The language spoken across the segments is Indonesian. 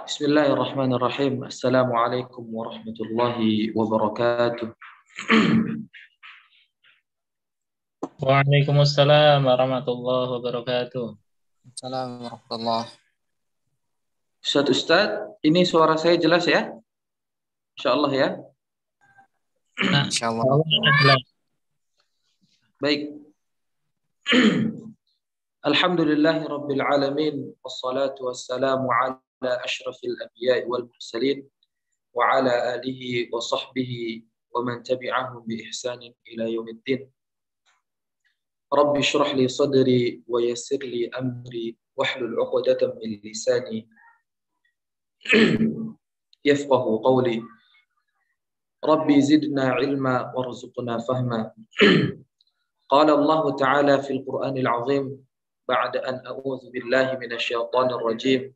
Bismillahirrahmanirrahim. Assalamualaikum warahmatullahi wabarakatuh. Waalaikumsalam warahmatullahi wabarakatuh. Assalamualaikum warahmatullahi. Ustaz, ini suara saya jelas ya? Insyaallah ya. Insyaallah. Jelas. Baik. Alhamdulillahi rabbil alamin wassalatu wassalamu ala asyrafil anbiya'i wal mursalin wa ala alihi wa sahbihi wa man tabi'ahum bi ihsanin ila yaumiddin. Rabbi shrah li sadri wa yassir li amri wahlul 'uqdatam min lisani yafqahu qawli. Rabbi zidna 'ilma warzuqna fahma. Qala Allah Ta'ala fil Qur'anil 'azim ba'da an a'udzu billahi minasyaitonir rajim.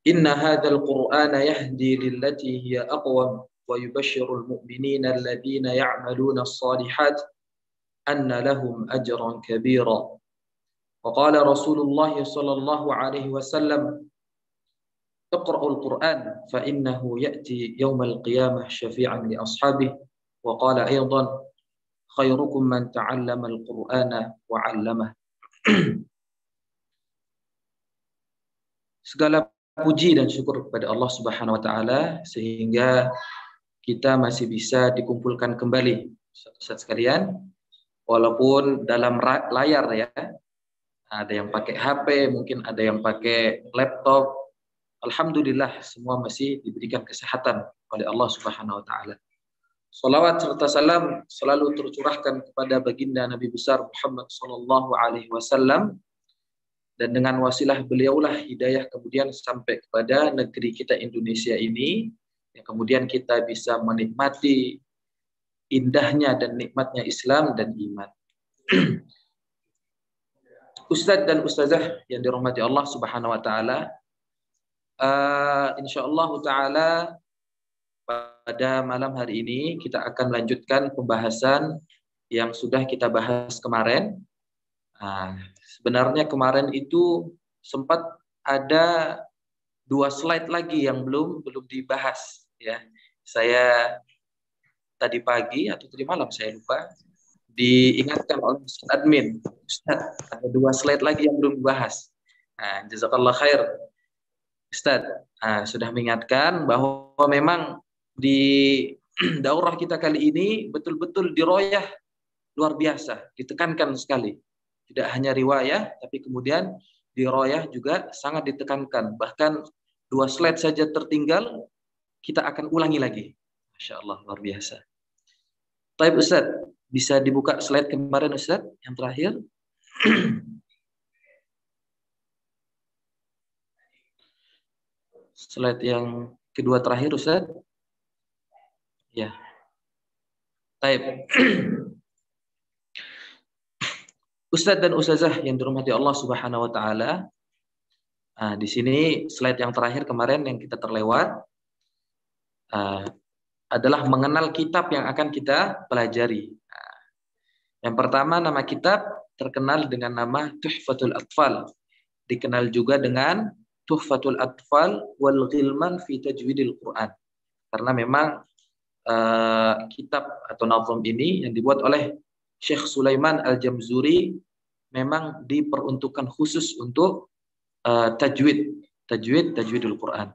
Inna hadzal Qur'ana yahdi lillati hiya aqwam wa yubashshirul mu'minina alladhina ya'maluna as-salihat anna lahum ajran kabira. Wa qala Rasulullah sallallahu alaihi wasallam Iqra'ul Qur'an fa innahu ya'ti yawmal qiyamah syafi'an li ashabihi. Wa qala aydan khairukum man ta'allama al-Qur'ana wa 'allamah. Segala puji dan syukur kepada Allah Subhanahu wa taala sehingga kita masih bisa dikumpulkan kembali Ustaz sekalian, walaupun dalam layar ya. Ada yang pakai HP, mungkin ada yang pakai laptop. Alhamdulillah semua masih diberikan kesehatan oleh Allah Subhanahu wa taala. Salawat serta salam selalu tercurahkan kepada baginda Nabi besar Muhammad sallallahu alaihi wasallam, dan dengan wasilah beliaulah hidayah kemudian sampai kepada negeri kita Indonesia ini, yang kemudian kita bisa menikmati indahnya dan nikmatnya Islam dan iman. Ustadz dan ustazah yang dirahmati Allah Subhanahu wa taala, insyaallah taala pada malam hari ini kita akan melanjutkan pembahasan yang sudah kita bahas kemarin. Sebenarnya kemarin itu sempat ada 2 slide lagi yang belum dibahas ya. Saya tadi pagi atau tadi malam saya lupa diingatkan oleh admin, Ustaz, ada 2 slide lagi yang belum dibahas. Jazakallah khair Ustaz. Sudah mengingatkan bahwa memang di daurah kita kali ini betul-betul diroyah luar biasa, ditekankan sekali. Tidak hanya riwayah, tapi kemudian diroyah juga sangat ditekankan. Bahkan 2 slide saja tertinggal, kita akan ulangi lagi. Masya Allah, luar biasa. Baik Ustaz, bisa dibuka slide kemarin Ustaz, yang terakhir. Slide yang kedua terakhir Ustaz. Ya. Baik. Ustadz dan ustazah yang dirahmati Allah Subhanahu wa taala. Di sini slide yang terakhir kemarin yang kita terlewat adalah mengenal kitab yang akan kita pelajari. Yang pertama, nama kitab terkenal dengan nama Tuhfatul Atfal. Dikenal juga dengan Tuhfatul Atfal wal Ghilman fi Tajwidil Quran. Karena memang kitab atau nazam ini yang dibuat oleh Syekh Sulaiman Al-Jamzuri memang diperuntukkan khusus untuk tajwidul Quran.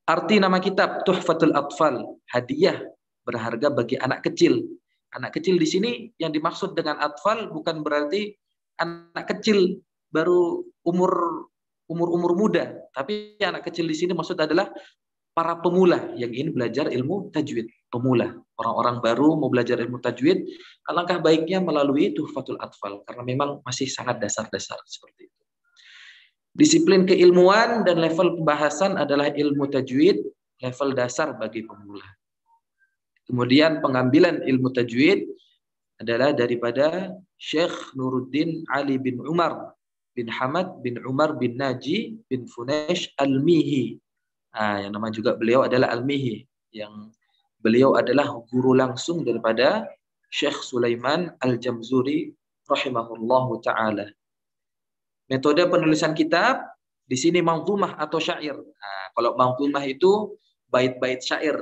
Arti nama kitab Tuhfatul Atfal, hadiah berharga bagi anak kecil. Anak kecil di sini yang dimaksud dengan atfal bukan berarti anak kecil baru umur muda, tapi anak kecil di sini maksud adalah para pemula yang ingin belajar ilmu tajwid, pemula, orang-orang baru mau belajar ilmu tajwid, alangkah baiknya melalui Tuhfatul Atfal karena memang masih sangat dasar-dasar seperti itu. Disiplin keilmuan dan level pembahasan adalah ilmu tajwid, level dasar bagi pemula. Kemudian pengambilan ilmu tajwid adalah daripada Syekh Nuruddin Ali bin Umar bin Hamad bin Umar bin Naji bin Funesh Al-Mihi. Yang nama juga beliau adalah Al-Mihi, yang beliau adalah guru langsung daripada Syekh Sulaiman Al-Jamzuri rahimahullahu ta'ala. Metode penulisan kitab Di sini manzumah atau syair. Nah, kalau manzumah itu bait-bait syair.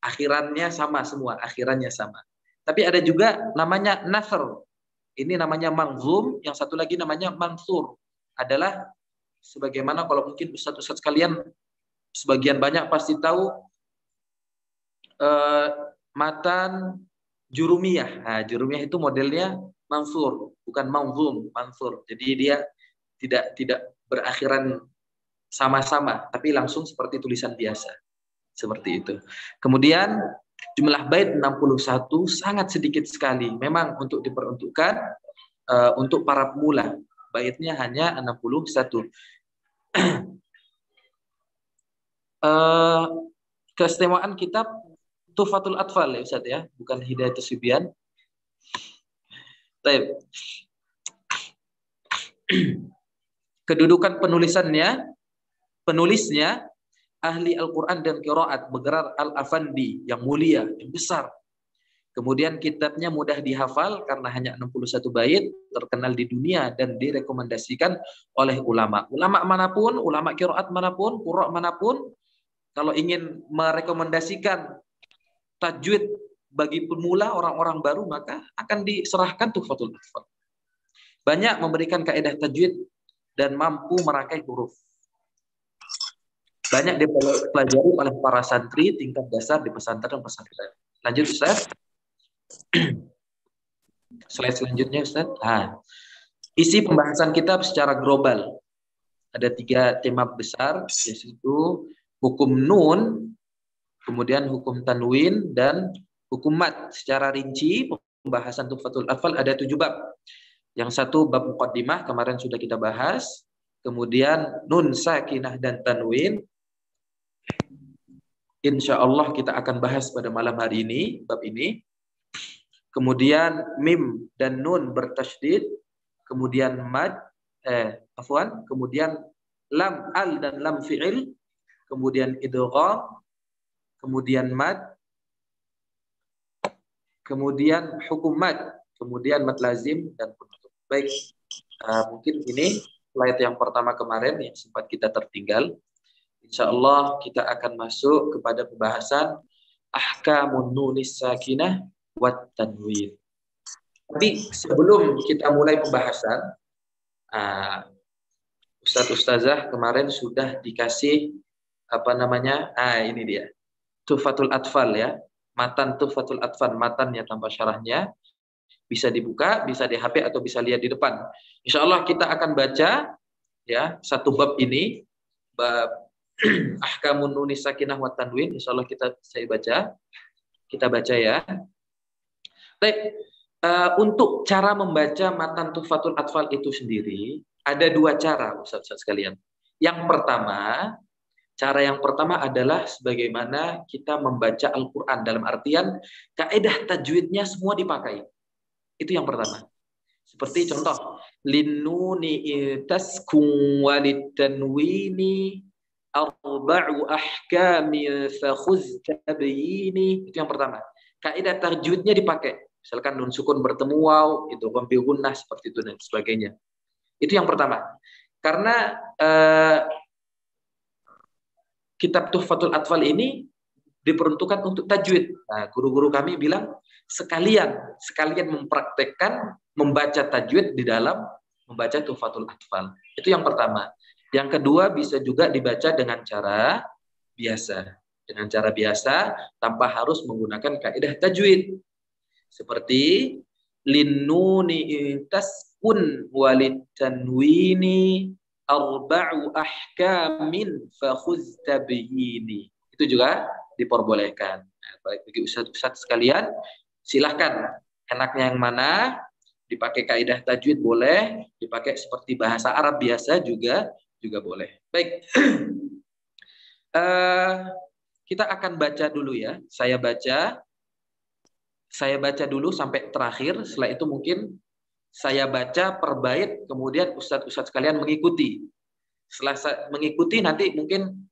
Akhirannya sama semua, akhirannya sama. Tapi ada juga namanya nasr. Ini namanya manzum, yang satu lagi namanya mansur. Adalah sebagaimana kalau mungkin ustaz-ustaz sekalian sebagian banyak pasti tahu matan jurumiyah. Nah, jurumiyah itu modelnya mansur, bukan manzum, mansur. Jadi dia tidak berakhiran sama-sama, tapi langsung seperti tulisan biasa. Seperti itu. Kemudian jumlah bait 61 sangat sedikit sekali. Memang untuk diperuntukkan untuk para pemula. Baitnya hanya 61. Keistimewaan kitab Tuhfatul Atfal ya Ustaz ya, bukan Hidayatus Sibyan. Baik. Kedudukan penulisnya ahli Al-Quran dan Qiraat Begrar Al-Afandi yang mulia, yang besar. Kemudian kitabnya mudah dihafal karena hanya 61 bait, terkenal di dunia dan direkomendasikan oleh ulama. Ulama manapun, ulama qiraat manapun, qurra manapun, kalau ingin merekomendasikan tajwid bagi pemula, orang-orang baru, maka akan diserahkan Tuhfatul Atfal. Banyak memberikan kaidah tajwid dan mampu merangkai huruf. Banyak dipelajari oleh para santri tingkat dasar di pesantren-pesantren. Lanjut Ustaz. Slide selanjutnya Ustaz. Isi pembahasan kitab secara global. Ada 3 tema besar, yaitu hukum nun, kemudian hukum tanwin, dan hukum mad. Secara rinci, pembahasan Tuhfatul Atfal ada 7 bab. Yang satu bab muqaddimah, kemarin sudah kita bahas. Kemudian nun, sakinah, dan tanwin. Insya Allah kita akan bahas pada malam hari ini, bab ini. Kemudian mim dan nun bertasydid, kemudian mad, kemudian lam al dan lam fi'il, kemudian idgham, kemudian mad, kemudian hukum mad, kemudian mad lazim dan penutup. Baik, mungkin ini slide yang pertama kemarin yang sempat kita tertinggal. Insya Allah kita akan masuk kepada pembahasan ahkamun nunis sakinah wat tanwin. Tapi sebelum kita mulai pembahasan, Ustaz-ustazah kemarin sudah dikasih ini dia Tuhfatul Atfal ya, matan Tuhfatul Atfal, matannya tanpa syarahnya, bisa dibuka, bisa di HP atau bisa lihat di depan. Insya Allah kita akan baca ya satu bab ini, bab ahkamun nunis sakinah wat tanwin. Insya Allah kita baca ya. Baik, untuk cara membaca matan Tuhfatul Atfal itu sendiri ada 2 cara Ustaz-ustaz sekalian. Cara yang pertama adalah sebagaimana kita membaca Al-Quran, dalam artian kaidah tajwidnya semua dipakai. Itu yang pertama. Seperti contoh, linnuni taskun walitanwini arba'u ahkami fakhuz tabyini. Itu yang pertama. Kaidah tajwidnya dipakai. Misalkan nun sukun bertemu waw, itu bi gunnah seperti itu dan sebagainya. Itu yang pertama. Karena kitab Tuhfatul Atfal ini diperuntukkan untuk tajwid. Nah, guru-guru kami bilang sekalian mempraktekkan membaca tajwid di dalam membaca Tuhfatul Atfal. Itu yang pertama. Yang kedua bisa juga dibaca dengan cara biasa. Dengan cara biasa tanpa harus menggunakan kaidah tajwid. Seperti linnuni taskun walid tanwini arba'u ahkamin fakhuz tabyini. Itu juga diperbolehkan. Nah, baik bagi ustaz-ustaz sekalian, silahkan enaknya yang mana, dipakai kaidah tajwid boleh, dipakai seperti bahasa Arab biasa juga boleh. Baik. Kita akan baca dulu ya. Saya baca dulu sampai terakhir. Setelah itu mungkin saya baca per bait, kemudian ustaz-ustaz sekalian mengikuti. Setelah mengikuti nanti mungkin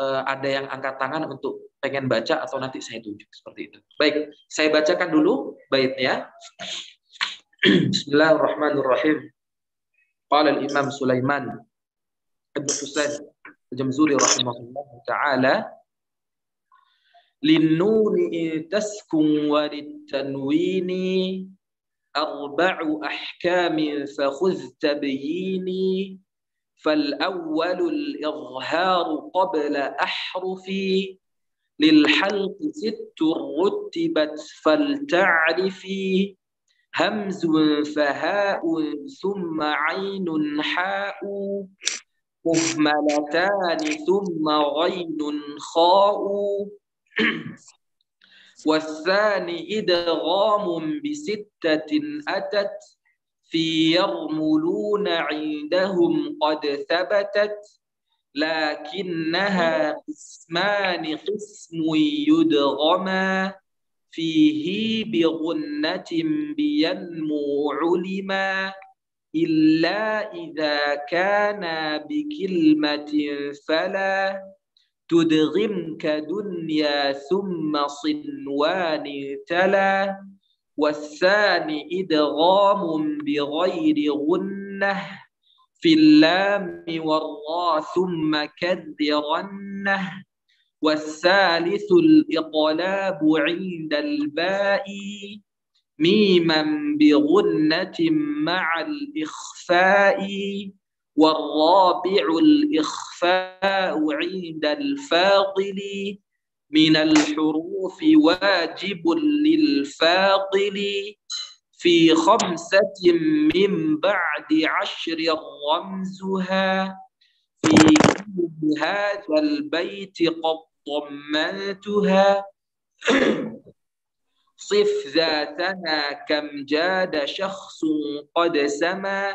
ada yang angkat tangan untuk pengen baca atau nanti saya tunjuk seperti itu. Baik, saya bacakan dulu baitnya. Bismillahirrahmanirrahim. Qala al-Imam Sulaiman Ibn Husain al-Jamzuri rahimahullah ta'ala, linnuni taskun wa litanwini arba'u ahkamin fakhudh tabyini فالأول الإظهار قبل أحرفي للحلق 6 رتبت فلتعرفي همز فهاء ثم عين حاء مهملتان ثم غين خاء والثاني إدغام ب6 أتت في يرملون عندهم قد ثبتت لكنها قسمان قسم يدغما فيه بغنة بينمو علما إلا إذا كان بكلمة فلا تدغم كدنيا ثم صنوان تلا والثاني إدغام بغير غنة في اللام والراء ثم كذرنه والثالث الإقلاب عند الباء ميما بغنة مع الإخفاء والرابع الإخفاء عند الفاضل من الحروف واجب للفاضل في 5 من بعد 10 رمزها في هذا البيت قد ضمنتها صف ذاتنا كم جاد شخص قد سما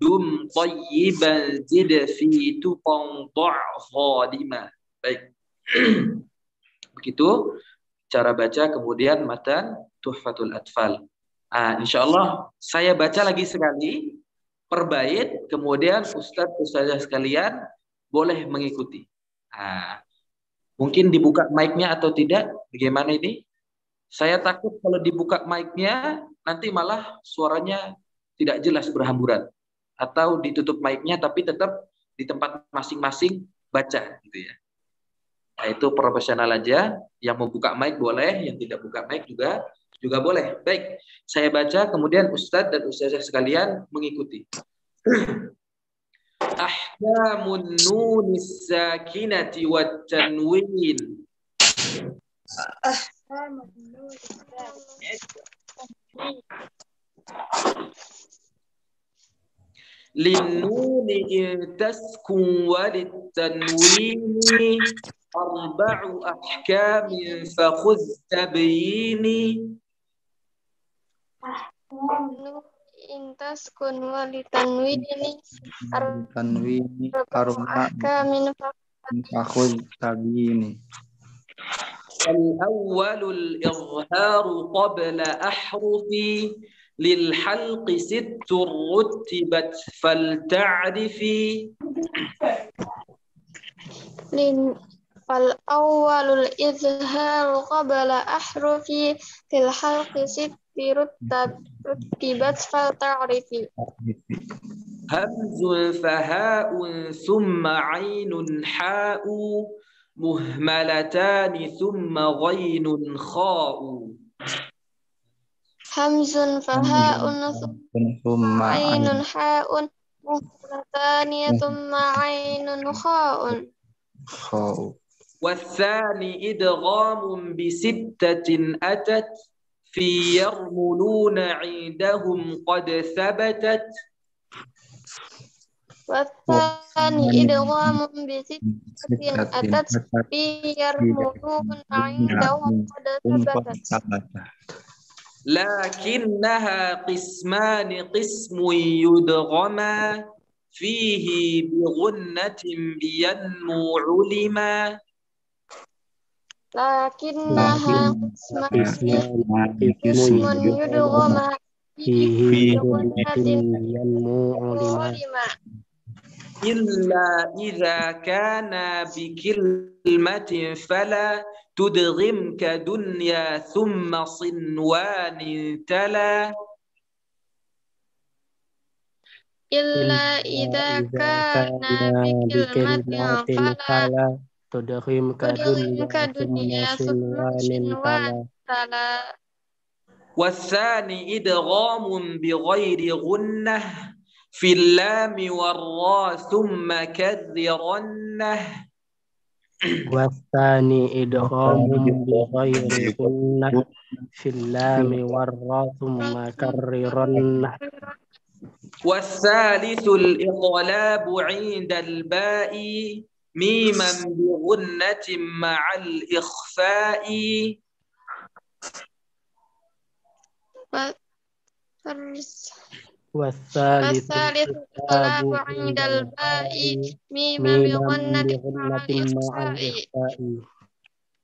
دم طيبا زد في تقى ضع ظالما. Baik. Begitu cara baca, kemudian matan Tuhfatul Atfal. Insyaallah saya baca lagi sekali per bait, kemudian ustazah sekalian boleh mengikuti. Mungkin dibuka mic-nya atau tidak? Bagaimana ini? Saya takut kalau dibuka mic-nya nanti malah suaranya tidak jelas, berhamburan. Atau ditutup mic-nya tapi tetap di tempat masing-masing baca gitu ya. Nah, itu profesional aja, yang mau buka mic boleh, yang tidak buka mic juga boleh. Baik, saya baca kemudian Ustadz dan Ustazah sekalian mengikuti. Ahkamun nunis sakinati wat tanwin. Linnuni taskun walitanwini arba'u ahkamin fakhudh tabyini. Taskun walitanwini tanwini arba'u ahkamin fakhudh tabyini. الأول الإظهار قبل أحرفي للحلق 6 رتبت فلتعرفي. فالأول الإظهار قبل أحرفي للحلق 6 رتبت فلتعرفي. همز فهاء ثم عين حاء مهملتان ثم غين خاء. همز فهاء ثم عين حاء مهملتان ثم عين خاء. والثاني إدغام ب6 أتت في يرملون عندهم قد ثبتت. والثاني إدغام ب6 أتت في يرملون عندهم قد ثبتت. لكنها قسمان قسم يدغما فيه بغنة بينمو علما. لكنها قسم يدغما فيه بغنة بينمو علما إلا إذا كان بكلمة فلا تدغم كدنيا ثم صنوان تلا. illa idza kana bikilmatin fala tudkhim tudghim kadunya kadunya thumma summa sinwanin sinwan tala. tala. والثاني إدغام بغير غنة في اللام والراء ثم كررنه. Wasani idghamum bi ghairi gunnah fil lam warra thumma karrirannah. والثالث الإقلاب عند الباء ميما بغنة مع الإخفاء. والثالث الثالث الكتاب الطلاق عند عند الباء الباء ميما ميما بغنة مع بغنة مع الإخفاء. الإخفاء.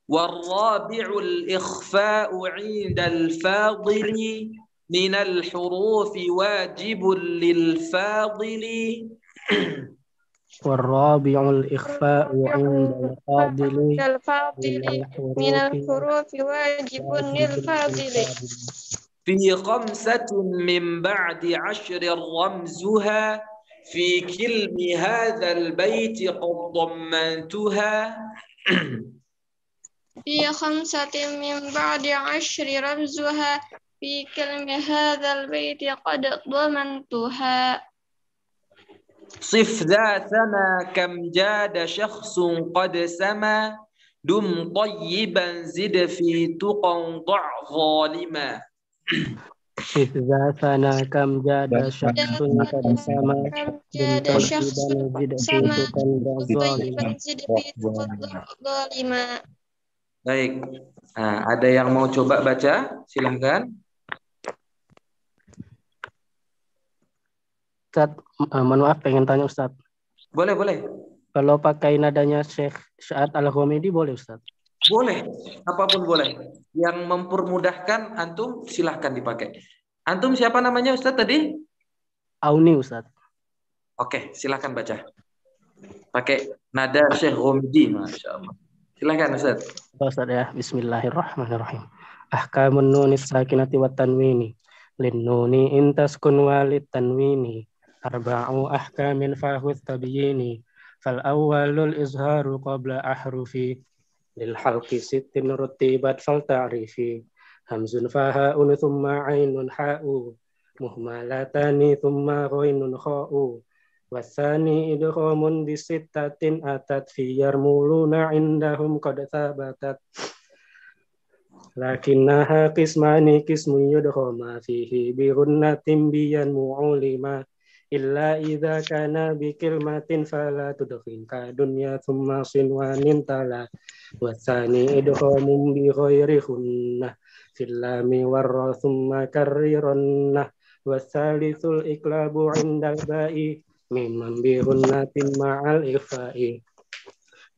والرابع الإخفاء عند الفاضل من الحروف واجب للفاضل. والرابع الإخفاء عند الفاضل من الحروف واجب للفاضل. في 5 من بعد 10 رمزها في كلم هذا البيت قد ضمنتها. في 5 من بعد 10 رمزها في كلم هذا البيت قد ضمنتها. صف ذا ثما كم جاد شخص قد سما دم طيبا زد في تقى ضع ظالما. إذا ثنى كم جاد شخص قد سما جاد شخص زد في سما تقى طيبا ظالما. زد في تقى ظالما. Baik, nah, ada yang mau coba baca? Silahkan. Ustaz, mohon maaf pengen tanya Ustaz. Boleh, boleh. Kalau pakai nadanya Syekh Sa'ad Al-Ghamidi boleh Ustaz? Boleh, apapun boleh. Yang mempermudahkan antum silahkan dipakai. Antum siapa namanya Ustaz tadi? Auni Ustaz. Oke, silahkan baca. Pakai nada Syekh Ghamidi, Masya Allah. Silahkan Ustaz. Ustaz ya, bismillahirrahmanirrahim. Ahkamun nunis sakinati wa tanwini. Lin nuni intaskun walid tanwini. Arba'u ahkamin fahud tabyini. Fal awwalul izharu qabla ahrufi. Lil halqi sittin rutibat fal ta'rifi. Hamzun faha'un thumma ainun ha'u. Muhmalatani thumma ghainun kha'u. Wasani idghamun bisittatin atat fi yarmuluna indahum qad thabatat. Lakinnaha qismani qismun yudghama fihi bi ghunnatin biyan mu'ulima. Illa idza kana bi kilmatin fala tudkhin ka dunya thumma sinwanin tala. Wasani idghamun bi ghairi khunnah fil lami warra thumma karrirannah. Wasalithul iklabu indal ba'i mimman bi ghunnatin ma'al ikhfa'i.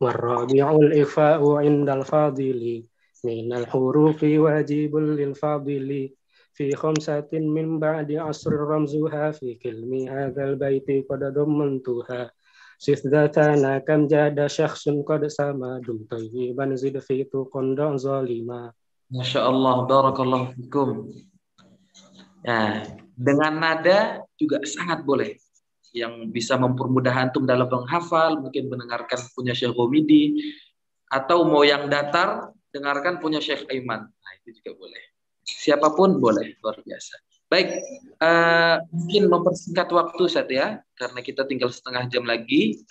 Warrabi'ul ikhfa'u indal fadili minal hurufi wajibul lil fadili. Fi 5 min ba'di 10 ramzuha fi kilmi hadzal baiti qad dammantuha. Sifdatana kam jada syakhsun qad sama dum tayyiban zid fi tuqanda zalima. Masya Allah, barakallahu fikum. Nah, dengan nada juga sangat boleh. Yang bisa mempermudah antum dalam menghafal, mungkin mendengarkan punya Syekh Ghamidi, atau mau yang datar, dengarkan punya Syekh Aiman. Nah, itu juga boleh. Siapapun boleh, luar biasa. Baik, mungkin mempersingkat waktu Ustaz ya, karena kita tinggal setengah jam lagi.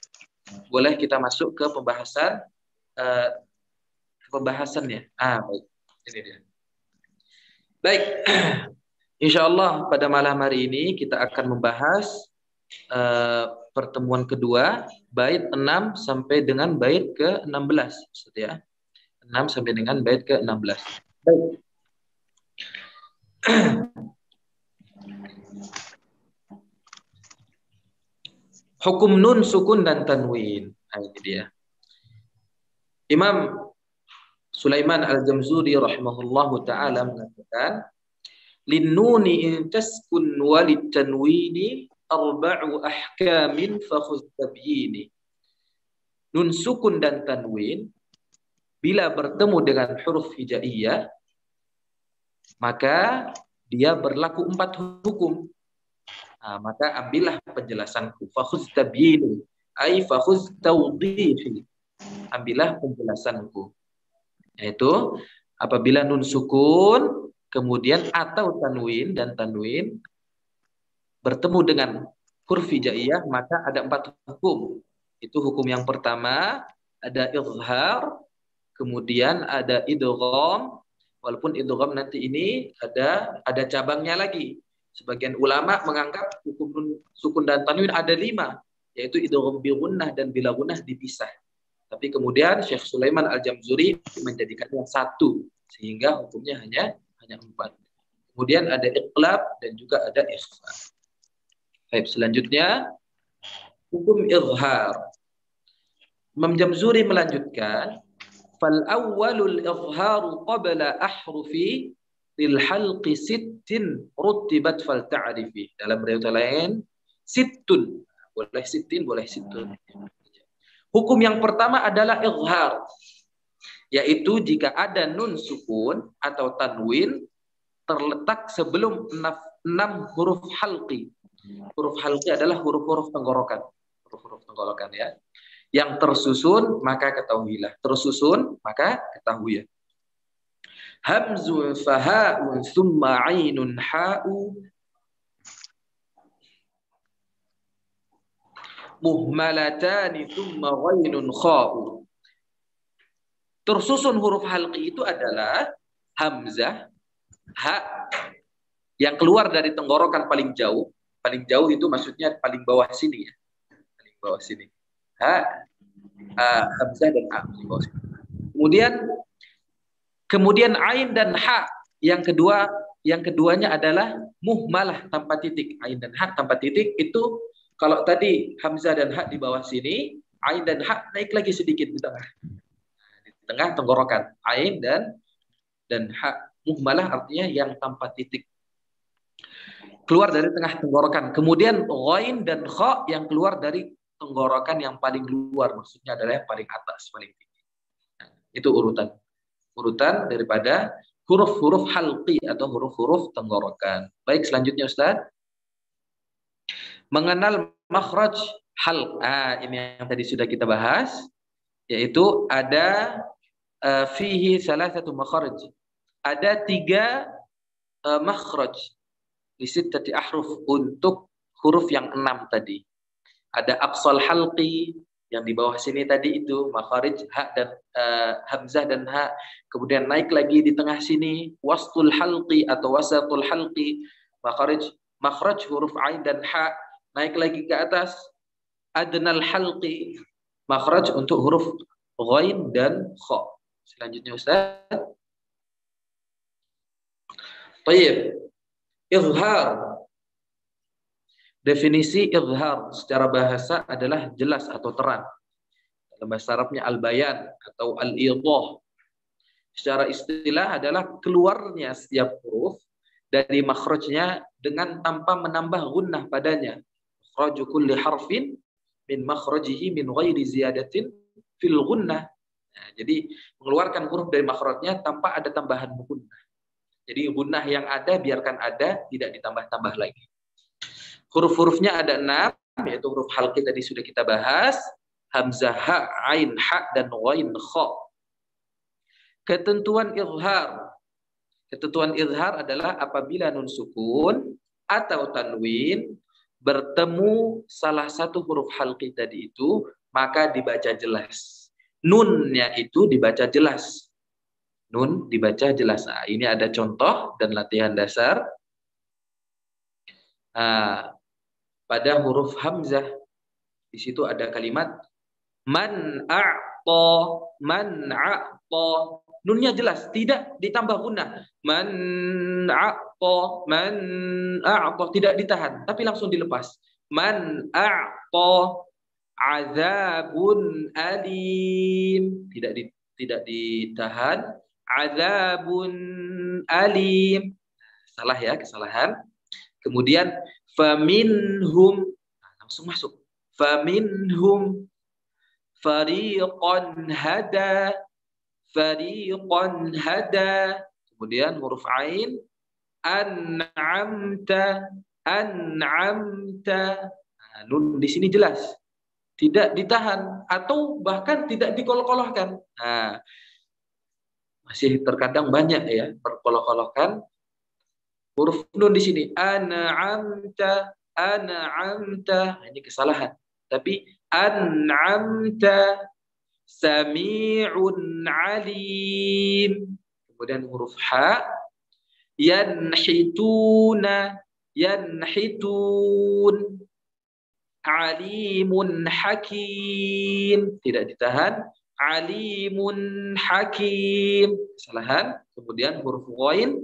Boleh kita masuk ke pembahasannya. Baik, ini dia. Baik, insya Allah pada malam hari ini kita akan membahas pertemuan kedua, bait 6 sampai dengan bait ke-16, Ustaz ya. 6 sampai dengan bait ke-16. Baik. Hukum nun, sukun dan tanwin. Nah, ini dia. Imam Sulaiman Al-Jamzuri rahimahullahu taala mengatakan, lin nuni in taskun walid tanwini arba'u ahkamin fakhudh tabyini. Nun sukun dan tanwin bila bertemu dengan huruf hijaiyah maka dia berlaku 4 hukum. Maka ambillah penjelasanku. Fakhudh tabyini, ai fakhudh tawdihi. Ambillah penjelasanku. Yaitu apabila nun sukun kemudian atau tanwin, dan tanwin bertemu dengan huruf hijaiyah, maka ada 4 hukum. Itu hukum yang pertama, ada izhar, kemudian ada idgham. Walaupun idgham nanti ini ada cabangnya lagi. Sebagian ulama menganggap hukum nun sukun dan tanwin ada 5, yaitu idgham bi gunnah dan bila gunnah dipisah. Tapi kemudian Syekh Sulaiman Al-Jamzuri menjadikannya 1, sehingga hukumnya hanya 4. Kemudian ada iqlab dan juga ada ikhfa. Baik, selanjutnya hukum izhar. Imam Jamzuri melanjutkan, fal awwalul izharu qabla ahrufi lil halqi sittin rutibat fal ta'rifi. Dalam riwayat lain sittun, boleh sittin, boleh sittun. Hukum yang pertama adalah izhar, yaitu jika ada nun sukun atau tanwin terletak sebelum 6 huruf halqi. Huruf halqi adalah huruf-huruf tenggorokan. Huruf-huruf tenggorokan ya. Yang tersusun maka ketahuilah. Tersusun maka ketahui ya. Hamzun faha'un thumma 'ainun ha'u muhmalatani thumma ghainun kha'u. Tersusun huruf halqi itu adalah hamzah, ha yang keluar dari tenggorokan paling jauh. Paling jauh itu maksudnya paling bawah sini ya. Paling bawah sini. Hamzah dan ha paling bawah sini. Kemudian ain dan ha yang keduanya adalah muhmalah tanpa titik. Ain dan ha tanpa titik itu kalau tadi hamzah dan ha di bawah sini, ain dan ha naik lagi sedikit di tengah. Di tengah tenggorokan. Ain dan ha. Muhmalah artinya yang tanpa titik. Keluar dari tengah tenggorokan. Kemudian ghain dan kha yang keluar dari tenggorokan yang paling luar, maksudnya adalah yang paling atas, paling tinggi. Nah, itu urutan daripada huruf-huruf halqi atau huruf-huruf tenggorokan. Baik, selanjutnya Ustaz. Mengenal makhraj halq. Ini yang tadi sudah kita bahas, yaitu ada fihi salasatu makhraj. Ada 3 makhraj di sittati ahruf untuk huruf yang 6 tadi. Ada aqsal halqi yang di bawah sini tadi itu makharij ha dan hamzah dan ha, kemudian naik lagi di tengah sini wastul halqi atau wasatul halqi, makhraj huruf ain dan ha, naik lagi ke atas adnal halqi, makhraj untuk huruf ghain dan kha. Selanjutnya Ustaz. Baik. Izhar. Definisi izhar secara bahasa adalah jelas atau terang. Dalam bahasa Arabnya al-bayan atau al-idah. Secara istilah adalah keluarnya setiap huruf dari makhrajnya dengan tanpa menambah gunnah padanya. Makhraju kulli harfin min makhrajihi min ghairi ziyadatin fil gunnah. Nah, jadi mengeluarkan huruf dari makhrajnya tanpa ada tambahan gunnah. Jadi gunnah yang ada biarkan ada, tidak ditambah-tambah lagi. Huruf-hurufnya ada 6, yaitu huruf halqi tadi sudah kita bahas, hamzah, ha, ain, ha, dan ghain, kha. Ketentuan izhar. Ketentuan izhar adalah apabila nun sukun atau tanwin bertemu salah satu huruf halqi tadi itu, maka dibaca jelas. Nunnya itu dibaca jelas. Nun dibaca jelas. Nah, ini ada contoh dan latihan dasar. Pada huruf hamzah di situ ada kalimat man a'ta, man a'ta. Nunnya jelas, tidak ditambah gunnah. Man a'ta, tidak ditahan, tapi langsung dilepas. Man a'ta azabun alim, tidak ditahan. Azabun alim. Salah ya, kesalahan. Kemudian faminhum, langsung masuk. Faminhum fariqan hada, fariqan hada. Kemudian huruf ain an'amta, an'amta. Nah, nun di sini jelas tidak ditahan atau bahkan tidak dikol-kolahkan. Nah, masih terkadang banyak ya berkol-kolahkan huruf nun di sini. An'amta, an'amta. Ini kesalahan. Tapi an'amta, sami'un alim. Kemudian huruf ha, yanhituna, yanhitun, alimun hakim. Tidak ditahan. Alimun hakim. Kesalahan. Kemudian huruf ghain.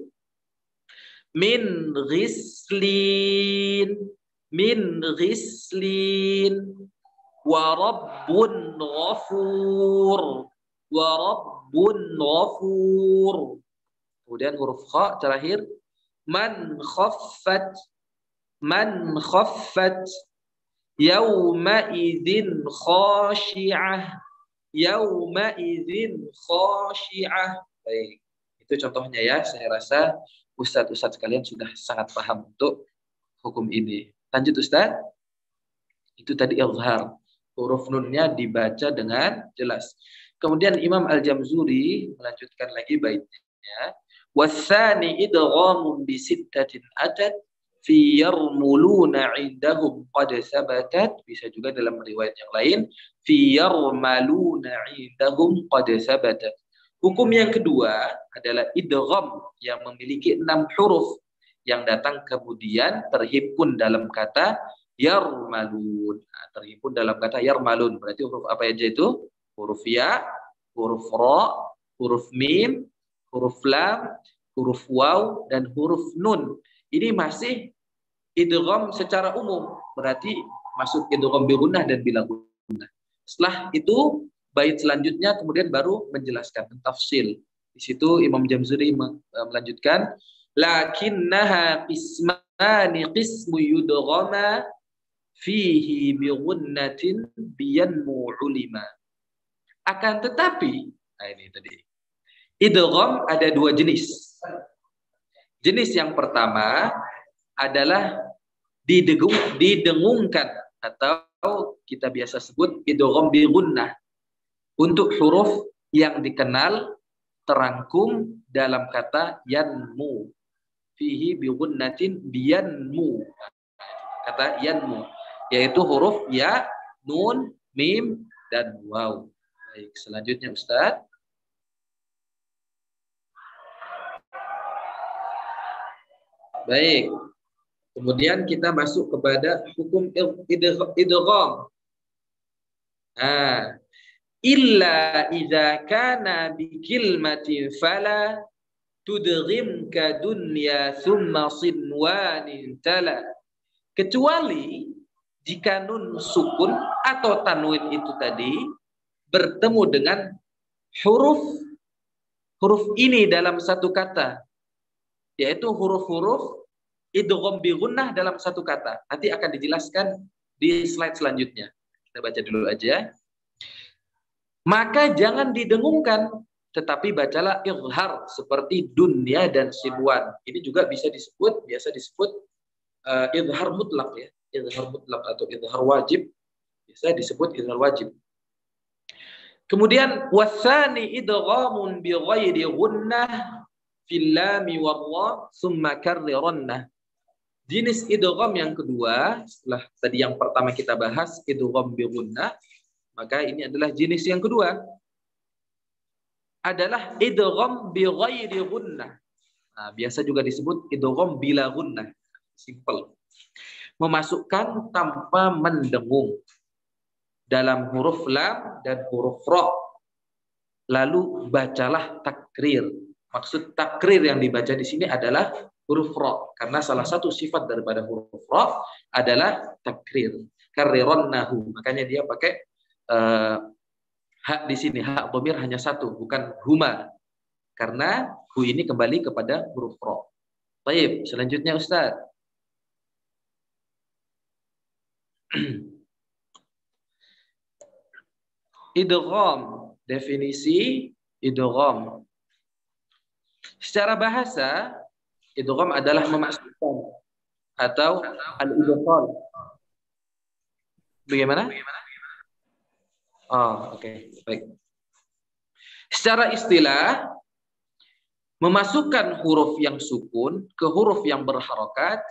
Min ghislin. Min ghislin. Wa rabbun ghafur. Wa rabbun ghafur. Kemudian huruf kha terakhir. Man khaffat. Man khaffat. Yawma idzin khashi'ah. Yawma idzin khashi'ah. Baik, itu contohnya ya. Saya rasa ustadz-ustadz sekalian sudah sangat paham untuk hukum ini. Lanjut Ustadz. Itu tadi izhar. Huruf nunnya dibaca dengan jelas. Kemudian Imam Al-Jamzuri melanjutkan lagi baitnya. Wasani idghamun bi sittatin atat fi yarmuluna indahum qad sabatat. Bisa juga dalam riwayat yang lain fi yarmaluna indahum qad sabatat. Hukum yang kedua adalah idgham yang memiliki 6 huruf yang datang kemudian terhimpun dalam kata yarmalun. Nah, terhimpun dalam kata yarmalun. Berarti huruf apa aja itu? Huruf ya, huruf ra, huruf mim, huruf lam, huruf waw, dan huruf nun. Ini masih idgham secara umum. Berarti masuk idgham bi gunnah dan bila gunnah. Setelah itu bait selanjutnya kemudian baru menjelaskan tafsil. Di situ Imam Jamzuri melanjutkan lakinnaha qismani qismu yudghama fihi bi gunnatin biyanmu ulima. Akan tetapi, nah ini tadi. Idgham ada 2 jenis. Jenis yang pertama adalah didengungkan atau kita biasa sebut idgham bi gunnah untuk huruf yang dikenal terangkum dalam kata yanmu. Fihi bi gunnatin biyanmu. Kata yanmu yaitu huruf ya, nun, mim, dan waw. Baik, selanjutnya Ustaz. Baik. Kemudian kita masuk kepada hukum idgham. Nah, illa idza kana bi kilmatin fala tudghim ka dunya thumma sinwanin tala. Kecuali jika nun sukun atau tanwin itu tadi bertemu dengan huruf ini dalam satu kata, yaitu huruf-huruf idgham bi gunnah dalam satu kata. Nanti akan dijelaskan di slide selanjutnya. Kita baca dulu aja. Maka jangan didengungkan, tetapi bacalah izhar seperti dunya dan sinwan. Ini juga biasa disebut izhar mutlak ya. Izhar mutlak atau izhar wajib. Bisa disebut izhar wajib. Kemudian wasani idghamun bi ghairi gunnah fil lam wa ra thumma karrirannah. Jenis idgham yang kedua, setelah tadi yang pertama kita bahas idgham bi gunnah, maka ini adalah jenis yang kedua. Adalah idgham bi ghairi gunnah. Nah, biasa juga disebut idgham bila gunnah. Simple. Memasukkan tanpa mendengung dalam huruf lam dan huruf ra. Lalu bacalah takrir. Maksud takrir yang dibaca di sini adalah huruf ra, karena salah satu sifat daripada huruf ra adalah takrir. Karrirannahu. Makanya dia pakai hak di sini, hak dhamir hanya satu, bukan huma. Karena hu ini kembali kepada huruf ra. Baik, selanjutnya Ustaz. Idgham, definisi idgham. Secara bahasa, idgham adalah memasukkan atau al-idgham. Bagaimana? Oh, oke. Baik. Secara istilah, memasukkan huruf yang sukun ke huruf yang berharokat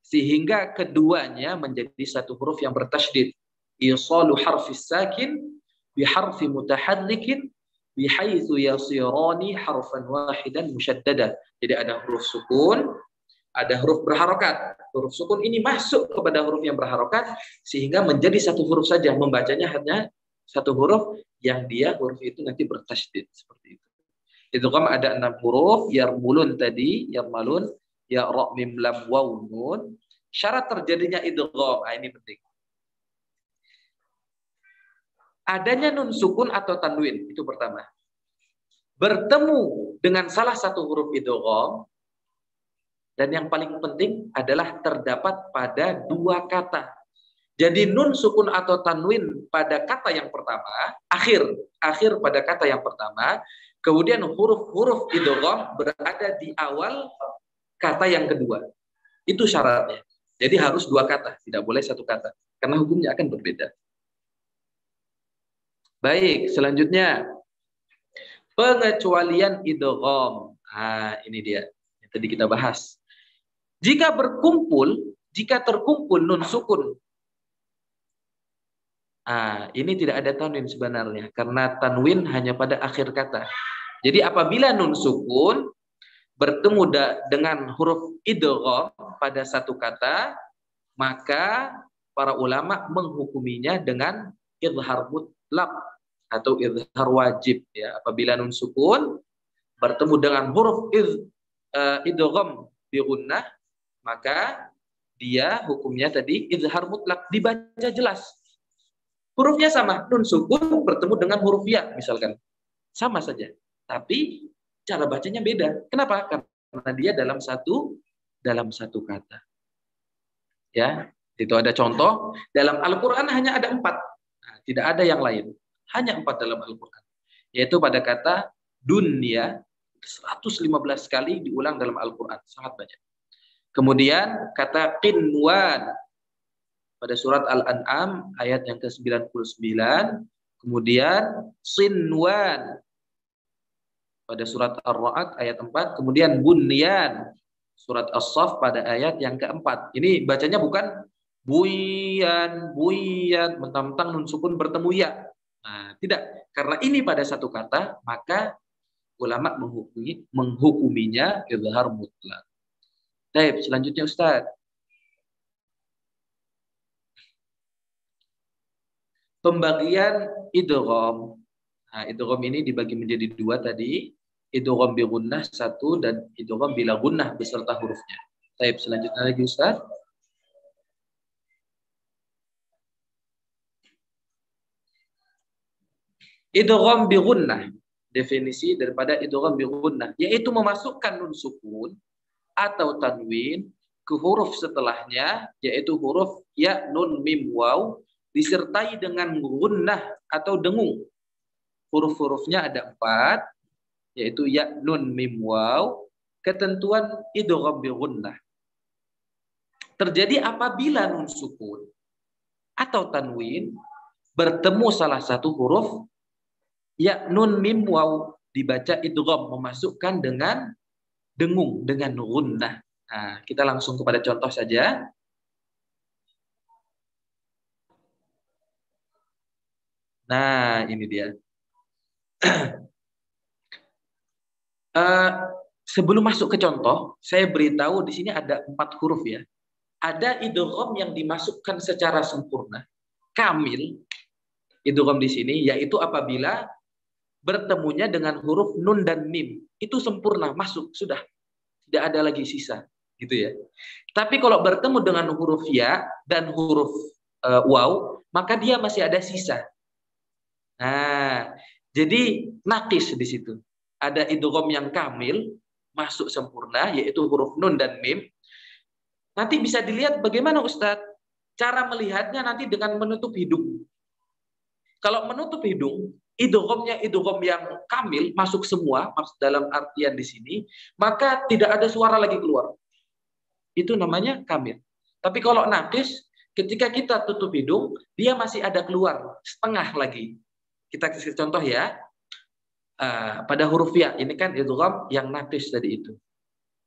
sehingga keduanya menjadi satu huruf yang bertasydid. Isalu harfis sakin bi harfi mutaharrikin bihaitsu yasirani harfan wahidan musyaddada. Jadi ada huruf sukun, ada huruf berharokat. Huruf sukun ini masuk kepada huruf yang berharokat sehingga menjadi satu huruf saja. Membacanya hanya satu huruf yang dia huruf itu nanti bertasydid seperti itu. Idgham ada 6 huruf, yarmulun tadi, yarmalun, ya ra mim lam waw nun. Syarat terjadinya idgham, ini penting. Adanya nun sukun atau tanwin, itu pertama. Bertemu dengan salah satu huruf idgham, dan yang paling penting adalah terdapat pada 2 kata. Jadi nun sukun atau tanwin pada kata yang pertama, akhir pada kata yang pertama, kemudian huruf-huruf idgham berada di awal kata yang kedua. Itu syaratnya. Jadi harus 2 kata, tidak boleh 1 kata. Karena hukumnya akan berbeda. Baik, selanjutnya. Pengecualian idgham. Ini dia. Yang tadi kita bahas. Jika terkumpul nun sukun. Ini tidak ada tanwin sebenarnya. Karena tanwin hanya pada akhir kata. Jadi apabila nun sukun bertemu dengan huruf idgham pada satu kata, maka para ulama menghukuminya dengan idhar mutlak atau idhar wajib. Ya, apabila nun sukun bertemu dengan huruf idgham bi gunnah, maka dia hukumnya tadi idhar mutlak, dibaca jelas. Hurufnya sama, nun sukun bertemu dengan huruf ya misalkan. Sama saja. Tapi cara bacanya beda. Kenapa? Karena dia dalam satu kata. Ya, itu ada contoh. Dalam Al-Quran hanya ada 4. Tidak ada yang lain. Hanya 4 dalam Al-Quran. Yaitu pada kata dunya, 115 kali diulang dalam Al-Quran. Sangat banyak. Kemudian kata qinwan pada surat Al-An'am ayat yang ke-99. Kemudian sinwan pada surat Ar-Ra'd ayat 4, kemudian bunyan surat As-Saff pada ayat yang ke-4. Ini bacanya bukan buyan, mentang-mentang nun sukun bertemu ya. Tidak, karena ini pada satu kata, maka ulama menghukuminya izhar mutlak. Baik, selanjutnya Ustaz. Pembagian idgham. Idgham ini dibagi menjadi 2 tadi. Idgham bi gunnah 1 dan idgham bila gunnah beserta hurufnya. Baik, selanjutnya lagi Ustaz. Idgham bi gunnah. Definisi daripada idgham bi gunnah yaitu memasukkan nun sukun atau tanwin ke huruf setelahnya, yaitu huruf ya, nun, mim, waw disertai dengan gunnah atau dengung. Huruf-hurufnya ada 4, yaitu ya, nun, mim, waw. Ketentuan idgham bi gunnah terjadi apabila nun sukun atau tanwin bertemu salah satu huruf ya, nun, mim, waw, dibaca idgham, memasukkan dengan dengung, dengan gunnah. Kita langsung kepada contoh saja. Nah, ini dia. Sebelum masuk ke contoh, saya beritahu di sini ada 4 huruf ya. Ada idgham yang dimasukkan secara sempurna, kamil. Idgham di sini yaitu apabila bertemunya dengan huruf nun dan mim. Itu sempurna, masuk, sudah. Tidak ada lagi sisa, gitu ya. Tapi kalau bertemu dengan huruf ya dan huruf waw, maka dia masih ada sisa. Jadi nakis di situ. Ada idgham yang kamil, masuk sempurna, yaitu huruf nun dan mim. Nanti bisa dilihat bagaimana Ustadz cara melihatnya nanti dengan menutup hidung. Kalau menutup hidung, idghamnya idgham yang kamil, masuk semua, dalam artian di sini, maka tidak ada suara lagi keluar. Itu namanya kamil. Tapi kalau naqis, ketika kita tutup hidung, dia masih ada keluar setengah lagi. Kita kasih contoh ya. Pada huruf ya, ini kan idgham yang naqis tadi itu.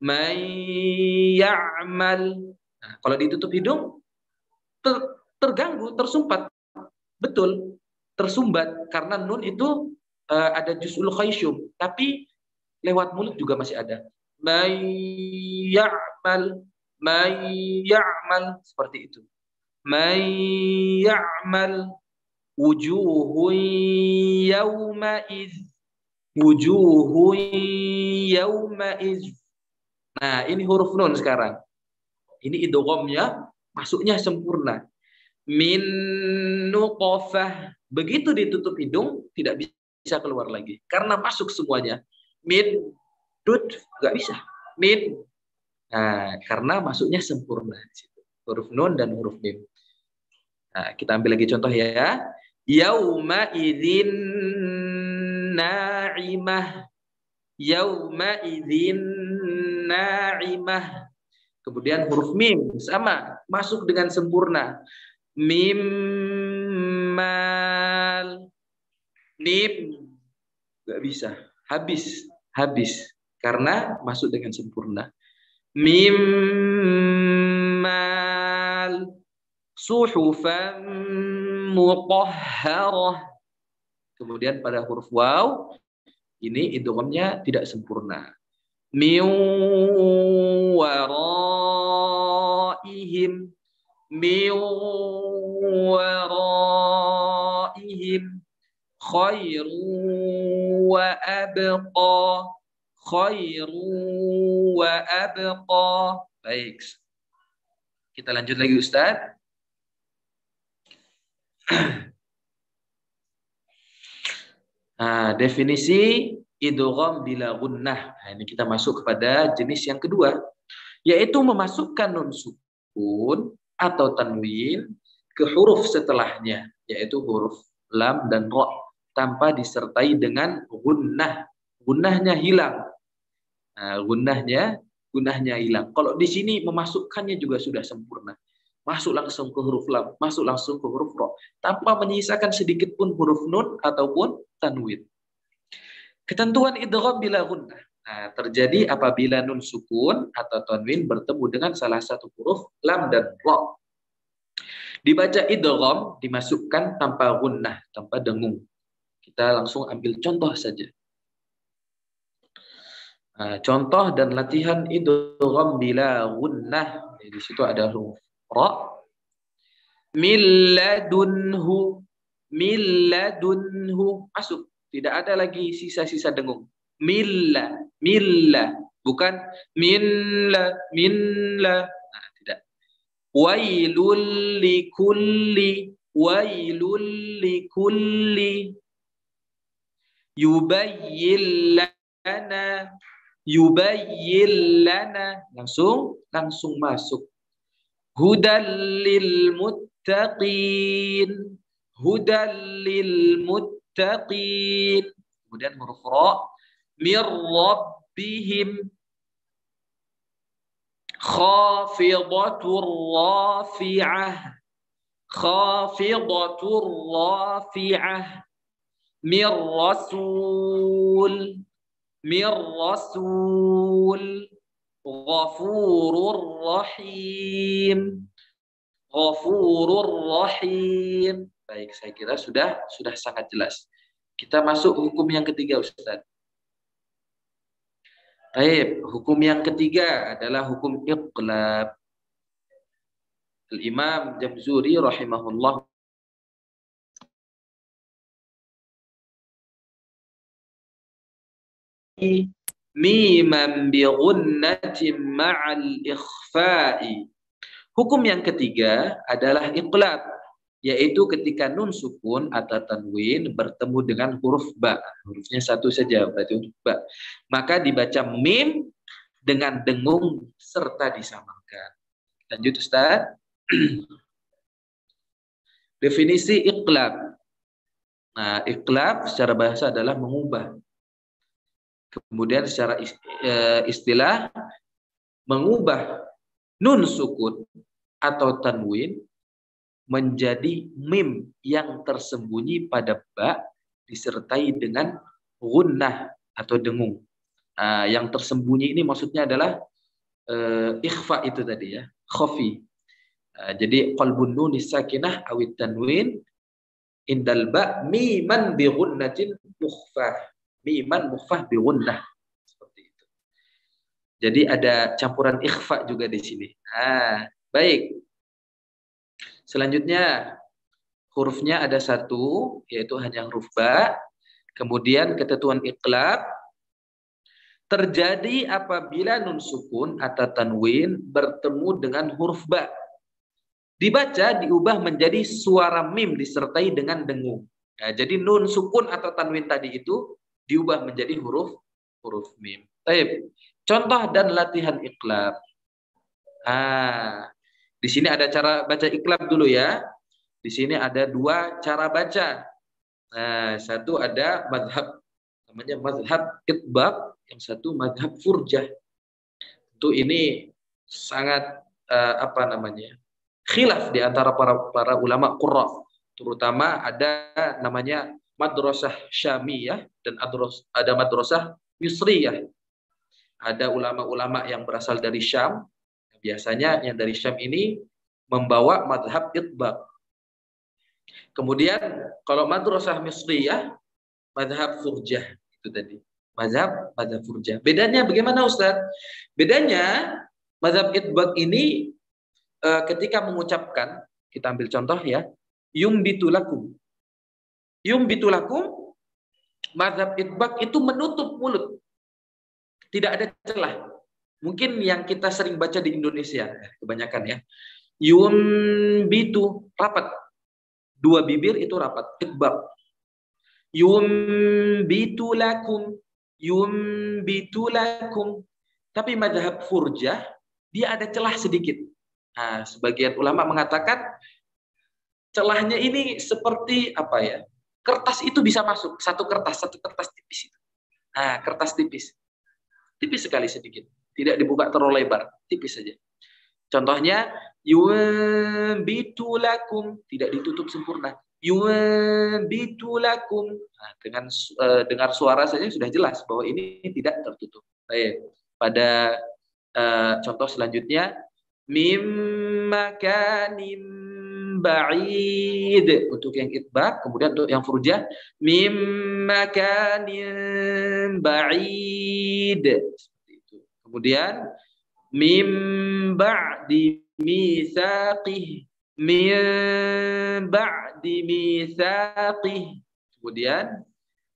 May ya'mal. Nah, kalau ditutup hidung, terganggu, tersumpat. Betul, tersumbat karena nun itu ada juz'ul khayshum, tapi lewat mulut juga masih ada. May ya'mal seperti itu. May ya'mal wujuhun yawmaiz. Nah, ini huruf nun sekarang. Ini idghamnya masuknya sempurna. Min nuqafah. Begitu ditutup hidung tidak bisa keluar lagi karena masuk semuanya. Min dud nggak bisa. Min. Nah, karena masuknya sempurna di situ. Huruf nun dan huruf mim. Nah, kita ambil lagi contoh ya. Yauma idzin na'imah. Yauma idzin na'imah. Kemudian huruf mim sama, masuk dengan sempurna. Mimmal. Mim nggak bisa. Habis karena masuk dengan sempurna. Mimmal. Suhufan mutahharah. Kemudian pada huruf waw ini idghamnya tidak sempurna. Min waraihim. Min waraihim khairu wa abqa. Khairu wa abqa. Baik. Kita lanjut lagi Ustaz. Nah, definisi idgham bila gunnah. Nah, ini kita masuk kepada jenis yang kedua, yaitu memasukkan nun sukun atau tanwin ke huruf setelahnya, yaitu huruf lam dan ra tanpa disertai dengan gunnah. Gunnahnya hilang. Nah, gunnahnya hilang. Kalau di sini memasukkannya juga sudah sempurna. Masuk langsung ke huruf lam, masuk langsung ke huruf ra, tanpa menyisakan sedikit pun huruf nun ataupun tanwin. Ketentuan idgham bila gunnah. Nah, terjadi apabila nun sukun atau tanwin bertemu dengan salah satu huruf lam dan ra. Dibaca idgham, dimasukkan tanpa gunnah, tanpa dengung. Kita langsung ambil contoh saja. Nah, contoh dan latihan idgham bila gunnah. Di situ ada huruf ra. Milladunhu. Masuk. Tidak ada lagi sisa-sisa dengung. Milla. Bukan minla. Nah, tidak. Wailul likulli. Yubayyin lana. Langsung masuk. Hudal lil muttaqin. Kemudian huruf ra. Mir rabbihim. Khafidatur rafi'ah. Mir rasul. Ghafurur rahim. Baik, saya kira sudah sangat jelas. Kita masuk hukum yang ketiga, Ustaz. Baik, hukum yang ketiga adalah hukum iqlab. Al-Imam Jamzuri rahimahullah miman bi ghunnatin ma'al ikhfa'i. Hukum yang ketiga adalah iqlab, yaitu ketika nun sukun atau tanwin bertemu dengan huruf ba. Hurufnya satu saja, berarti huruf ba. Maka dibaca mim dengan dengung serta disamakan. Lanjut Ustaz. Definisi iqlab. Nah, iqlab secara bahasa adalah mengubah. Kemudian secara istilah mengubah nun sukun atau tanwin menjadi mim yang tersembunyi pada ba disertai dengan gunnah atau dengung. Yang tersembunyi ini maksudnya adalah ikhfa itu tadi ya, khafi. Jadi qalbun nun sakinah awit tanwin indal ba miman bi gunnatin mukhfah. Miman mukhfah bi gunnah. Seperti itu. Jadi ada campuran ikhfa juga di sini. Baik. Selanjutnya hurufnya ada satu, yaitu hanya huruf ba. Kemudian ketentuan iqlab terjadi apabila nun sukun atau tanwin bertemu dengan huruf ba. Dibaca diubah menjadi suara mim disertai dengan dengung. Jadi nun sukun atau tanwin tadi itu diubah menjadi huruf mim. Baik. Contoh dan latihan iqlab. Di sini ada cara baca iqlab dulu ya. Di sini ada dua cara baca. Satu ada mazhab namanya mazhab itbaq, yang satu mazhab furjah. Tentu ini sangat khilaf di antara para ulama qurra. Terutama ada namanya madrasah syamiyah dan ada madrasah misriyah. Ada ulama-ulama yang berasal dari Syam. Biasanya yang dari Syam ini membawa mazhab itbaq. Kemudian kalau madrasah misriyah, mazhab furjah itu tadi. Mazhab furjah. Bedanya bagaimana Ustaz? Bedanya mazhab itbaq ini ketika mengucapkan, kita ambil contoh ya, yumbitulakum. Yumbitulakum, mazhab itbaq itu menutup mulut. Tidak ada celah. Mungkin yang kita sering baca di Indonesia, kebanyakan ya. Yumbitu, rapat. Dua bibir itu rapat, itbaq. Yumbitulakum, yumbitulakum. Tapi mazhab furjah, dia ada celah sedikit. Sebagian ulama mengatakan celahnya ini seperti apa ya? Kertas itu bisa masuk, satu kertas tipis itu. Kertas tipis. Tipis sekali sedikit. Tidak dibuka terlalu lebar, tipis saja. Contohnya yumbitulakum, tidak ditutup sempurna. Yumbitulakum. Dengan dengar suara saja sudah jelas bahwa ini tidak tertutup. Baik. Pada contoh selanjutnya mim makanim ba'id untuk yang itbaq, kemudian untuk yang furjah mim makanim ba'id. Kemudian mim ba'di mitsaqih, mim ba'di mitsaqih. Kemudian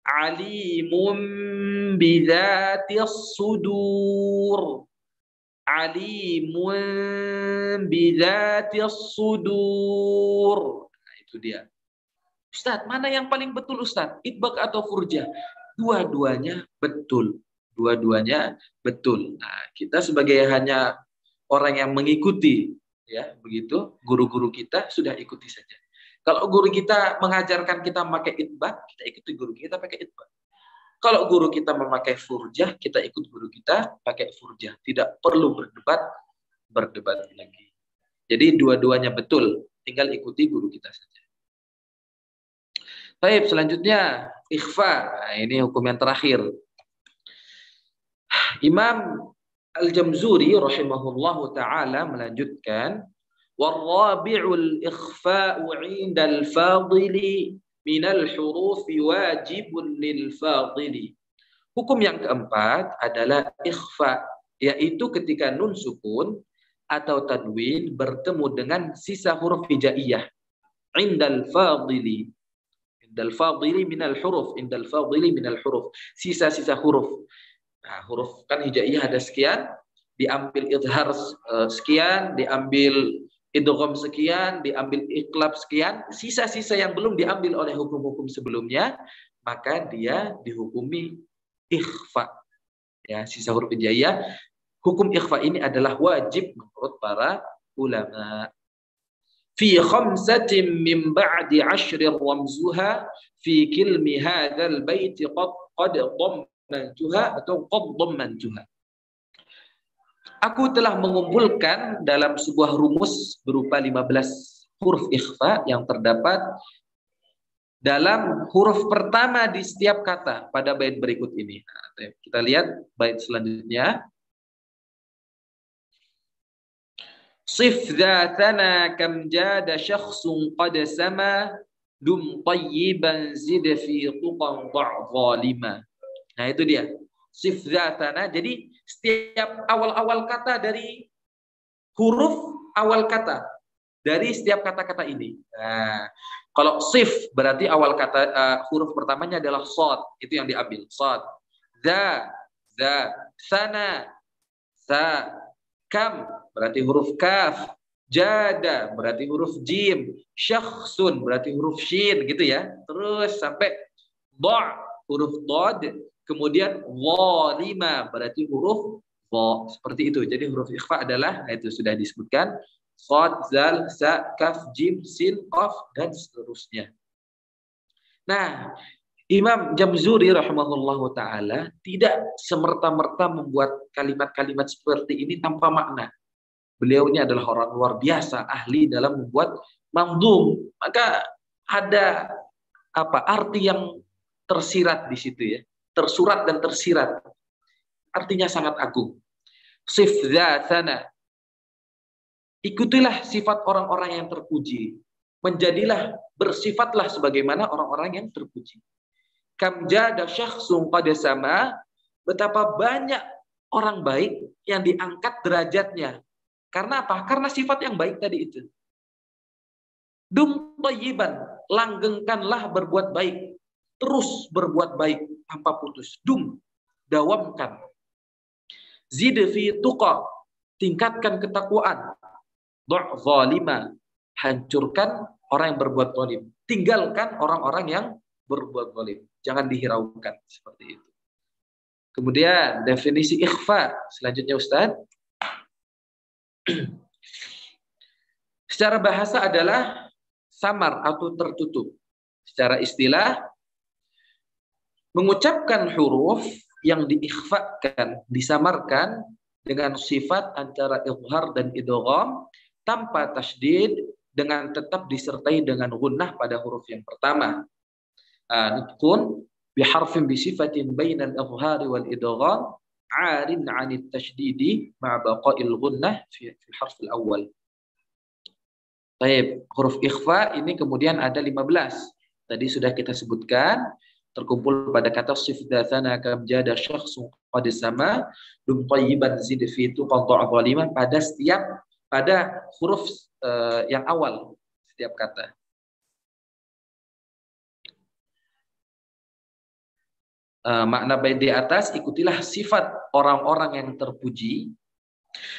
alimun bidzatis sudur, alimun bidzatis sudur. Itu dia. Ustaz, mana yang paling betul Ustaz? Itbaq atau furjah? Dua-duanya betul. Dua-duanya betul. Kita sebagai hanya orang yang mengikuti, ya begitu, guru-guru kita sudah ikuti saja. Kalau guru kita mengajarkan kita memakai itbaq, kita ikuti guru kita pakai itbaq. Kalau guru kita memakai furjah, kita ikut guru kita pakai furjah. Tidak perlu berdebat lagi. Jadi dua-duanya betul, tinggal ikuti guru kita saja. Baik, selanjutnya ikhfa. Ini hukum yang terakhir. Imam Al-Jamzuri rahimahullahu ta'ala melanjutkan, warrabi'ul ikhfa'u 'indal fadili minal hurufi wajibun lil fadili. Hukum yang keempat adalah ikhfa, yaitu ketika nun sukun atau tanwin bertemu dengan sisa huruf hijaiyah. Indal fadili. Indal fadili minal huruf. Indal fadili minal huruf. Sisa-sisa huruf. Huruf kan hijaiyah ada sekian, diambil izhar sekian, diambil idgham sekian, diambil iqlab sekian, sisa-sisa yang belum diambil oleh hukum-hukum sebelumnya, maka dia dihukumi ikhfa. Ya, sisa huruf hijaiyah, hukum ikhfa ini adalah wajib menurut para ulama. Fi khamsatin min ba'di 'ashri ramzuha fi kilmi hadzal bait qad dhammantuha atau qad dhammantuha. Aku telah mengumpulkan dalam sebuah rumus berupa 15 huruf ikhfa yang terdapat dalam huruf pertama di setiap kata pada bait berikut ini. Nah, kita lihat bait selanjutnya. Sif dzatana kam jada syakhsun qad sama dum tayyiban zid fi tuqan zalima. Nah, itu dia. Sif dzatana. Jadi setiap awal-awal kata dari huruf awal kata dari setiap kata-kata ini. Nah, kalau sif berarti awal kata huruf pertamanya adalah shad, itu yang diambil. Shad. Za, sana, sa, kam berarti huruf kaf, jada berarti huruf jim, syakhsun berarti huruf shin gitu ya. Terus sampai dha huruf dad, kemudian zalima berarti huruf dha. Seperti itu. Jadi huruf ikhfa adalah, itu sudah disebutkan, shad, zal, sa, kaf, jim, sin, qaf dan seterusnya. Nah, Imam Jamzuri rahimahullahu ta'ala tidak semerta-merta membuat kalimat-kalimat seperti ini tanpa makna. Beliau ini adalah orang luar biasa, ahli dalam membuat manzum. Maka ada arti yang tersirat di situ ya. Tersurat dan tersirat. Artinya sangat agung. Sif dzatana. Ikutilah sifat orang-orang yang terpuji. Menjadilah, bersifatlah sebagaimana orang-orang yang terpuji. Kam jada syakhsun qad sama, betapa banyak orang baik yang diangkat derajatnya. Karena apa? Karena sifat yang baik tadi itu. Dum thayyiban, langgengkanlah berbuat baik. Terus berbuat baik tanpa putus. Dum, dawamkan. Zid fi tuqa, tingkatkan ketakwaan. Dha' zalima, hancurkan orang yang berbuat zalim. Tinggalkan orang-orang yang berbuat zalim. Jangan dihiraukan seperti itu. Kemudian definisi ikhfa selanjutnya Ustaz. Secara bahasa adalah samar atau tertutup. Secara istilah mengucapkan huruf yang diikhfakan, disamarkan dengan sifat antara izhar dan idgham tanpa tasydid, dengan tetap disertai dengan gunnah pada huruf yang pertama. Nutqun biharfin bisifatin bainal izhari wal idgham arin 'anit tasydidi ma'a baqa'il gunnah fi harf al-awwal. Baik, huruf ikhfa ini kemudian ada 15. Tadi sudah kita sebutkan, terkumpul pada kata sif dzatana kam jada syakhsun qad sama dum thayyiban zid fi tuqan zalima pada huruf yang awal setiap kata. Makna bait di atas, ikutilah sifat orang-orang yang terpuji.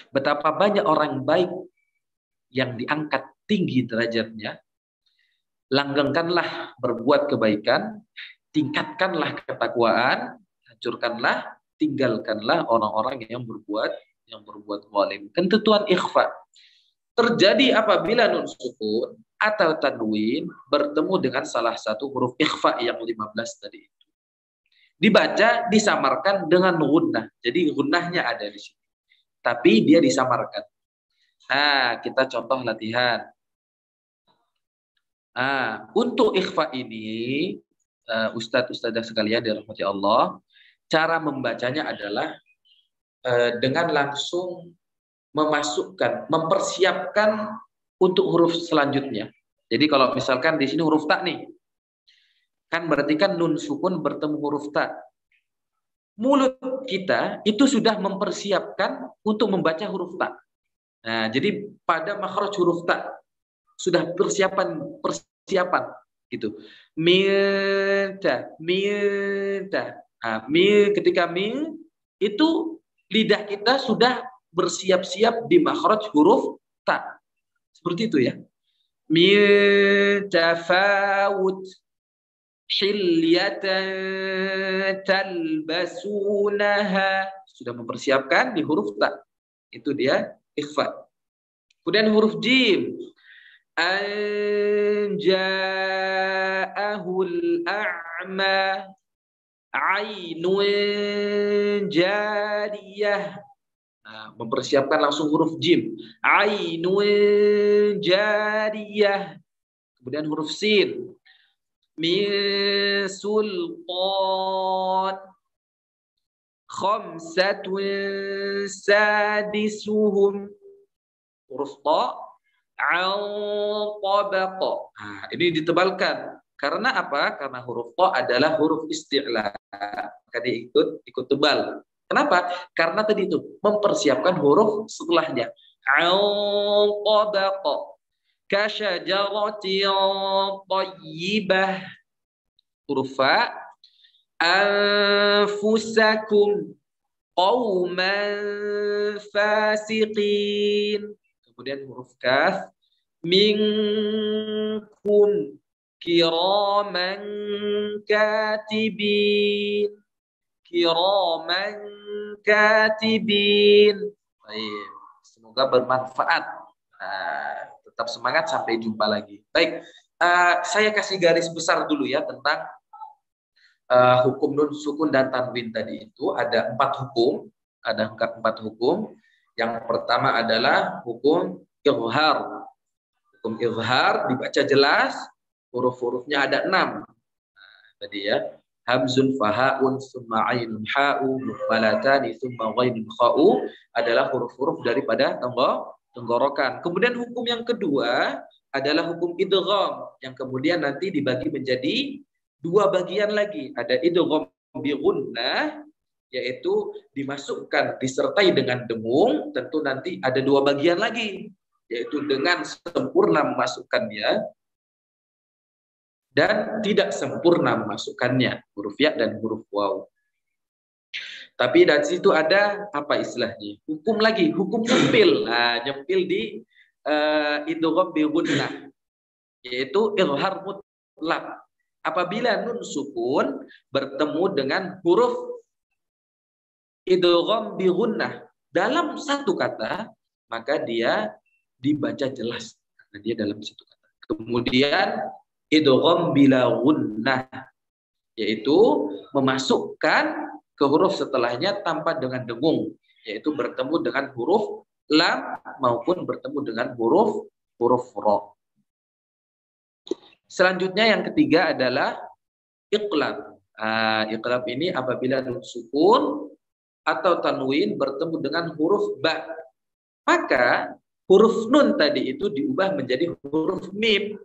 Betapa banyak orang baik yang diangkat tinggi derajatnya. Langgengkanlah berbuat kebaikan, tingkatkanlah ketakwaan, hancurkanlah, tinggalkanlah orang-orang yang berbuat zalim. Ketentuan ikhfa terjadi apabila nun sukun atau tanwin bertemu dengan salah satu huruf ikhfa yang 15 tadi. Dibaca, disamarkan dengan gunnah. Jadi gunnahnya ada di sini. Tapi dia disamarkan. Nah, kita contoh latihan. Untuk ikhfa ini, Ustadz-ustadzah sekalian dirahmati Allah, cara membacanya adalah dengan langsung mempersiapkan untuk huruf selanjutnya. Jadi kalau misalkan di sini huruf ta nih, kan berarti kan nun sukun bertemu huruf ta. Mulut kita itu sudah mempersiapkan untuk membaca huruf ta. Nah, jadi pada makhraj huruf ta sudah persiapan gitu. Minta. Ketika min itu lidah kita sudah bersiap-siap di makhraj huruf ta. Seperti itu ya. Min tafawut hilyatan talbasunaha, sudah mempersiapkan di huruf ta. Itu dia ikhfa. Kemudian huruf jim, anja'ahul a'ma, ainun jariyah. Nah, Mempersiapkan langsung huruf jim. Ainun jariyah. Kemudian huruf sin. Min sultan. Khamsatun sadisuhum. Huruf ta. Al-tabaqa. Ini ditebalkan. Karena apa? Karena huruf ta adalah huruf isti'la. Maka dia ikut tebal. Kenapa? Karena tadi itu mempersiapkan huruf setelahnya. Al-tabaqa. Kasyajaratin tayyibah. Huruf fa. Anfusakum qauman fasiqin. Kemudian huruf kaf. Minkum kiraman katibin. Kiraman katibin. Baik. Semoga bermanfaat. Tetap semangat, sampai jumpa lagi. Baik, saya kasih garis besar dulu ya tentang hukum nun sukun dan tanwin tadi itu. Ada 4 hukum. Ada 4 hukum. Yang pertama adalah hukum izhar. Hukum izhar dibaca jelas, huruf-hurufnya ada 6. Tadi ya. Hamzun fahaun summa ainun ha'u muhmalatani summa ghainun kha'u adalah huruf-huruf daripada tenggorokan. Kemudian hukum yang kedua adalah hukum idgham yang kemudian nanti dibagi menjadi 2 bagian lagi. Ada idgham bi gunnah, yaitu dimasukkan disertai dengan dengung. Tentu nanti ada 2 bagian lagi, yaitu dengan sempurna memasukkannya dan tidak sempurna memasukkannya, huruf ya dan huruf waw. Tapi dari situ ada apa istilahnya? Hukum lagi, hukum nyempil. Nyempil di idgham bi gunnah, yaitu izhar mutlak. Apabila nun sukun bertemu dengan huruf idgham bi gunnah dalam satu kata, maka dia dibaca jelas karena dia dalam satu kata. Kemudian idgham bila gunnah, yaitu memasukkan ke huruf setelahnya tanpa dengan dengung, yaitu bertemu dengan huruf lam maupun bertemu dengan huruf ra. Selanjutnya yang ketiga adalah iqlab. Iqlab ini apabila nun sukun atau tanwin bertemu dengan huruf ba, maka huruf nun tadi itu diubah menjadi huruf mim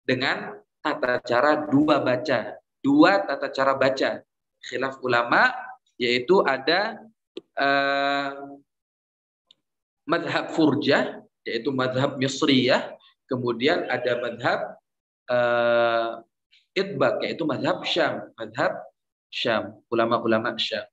dengan tata cara 2 baca. 2 tata cara baca. Khilaf ulama, yaitu ada madhab furjah, yaitu madhab misriyah. Kemudian ada madhab idbak, yaitu madhab syam. Madhab syam, ulama-ulama syam.